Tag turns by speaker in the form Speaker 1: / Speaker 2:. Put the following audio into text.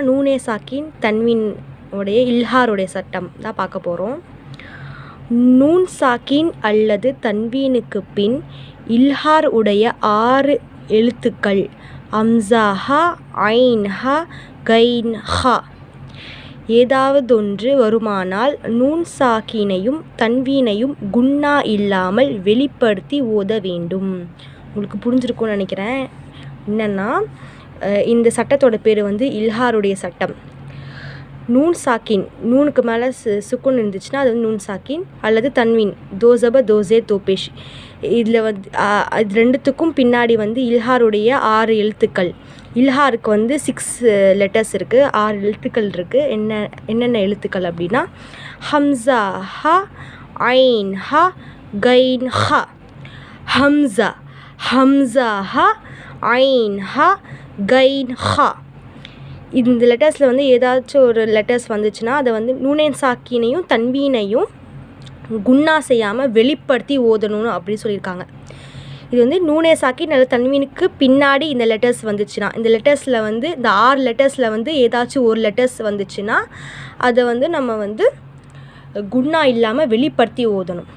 Speaker 1: Nuno சாக்கின் தன்வீன் உடைய இல்ஹாருடைய சட்டம் தான் பார்க்க போகிறோம். நூன் சாக்கின் அல்லது தன்வீனுக்கு பின் இல்ஹார் உடைய 6 எழுத்துக்கள் அம்சா ஹா, ஐன் ஹா, கைன் ஹா ஏதாவதொன்று வருமானால் நூன் சாக்கினையும் தன்வீனையும் குன்னா இல்லாமல் வெளிப்படுத்தி ஓத வேண்டும். உங்களுக்கு புரிஞ்சிருக்கும்னு நினைக்கிறேன். என்னென்னா இந்த சட்டத்தோட பேர் வந்து இல்ஹாருடைய சட்டம். நூன் சாக்கின், நூனுக்கு மேலே சுக்குன் இருந்துச்சுன்னா அது வந்து நூன் சாக்கின் அல்லது தன்வீன், தோசப தோசே தோபேஷ். இதில் வந்து இது ரெண்டுத்துக்கும் பின்னாடி வந்து இல்ஹாருடைய 6 எழுத்துக்கள். இல்ஹாருக்கு வந்து 6 லெட்டர்ஸ் இருக்குது, 6 எழுத்துக்கள் இருக்குது. என்னென்ன எழுத்துக்கள் அப்படின்னா ஹம்சா ஹா, ஐன் ஹா, கைன் ஹா. ஹம்சா, ஹம்சா ஹா, ஐன் ஹா, கைன் ஹா. இந்த லெட்டர்ஸில் வந்து ஏதாச்சும் ஒரு லெட்டர்ஸ் வந்துச்சுன்னா அதை வந்து நூனே சாக்கினையும் தன்வீனையும் குன்னா செய்யாமல் வெளிப்படுத்தி ஓதணும்னு அப்படின்னு சொல்லியிருக்காங்க. இது வந்து நூனே சாக்கின் அல்லது தன்வீனுக்கு பின்னாடி இந்த லெட்டர்ஸ் வந்துச்சுன்னா, இந்த லெட்டர்ஸில் வந்து இந்த 6 லெட்டர்ஸில் வந்து ஏதாச்சும் ஒரு லெட்டர்ஸ் வந்துச்சுன்னா அதை வந்து நம்ம வந்து குன்னா இல்லாமல் வெளிப்படுத்தி ஓதணும்.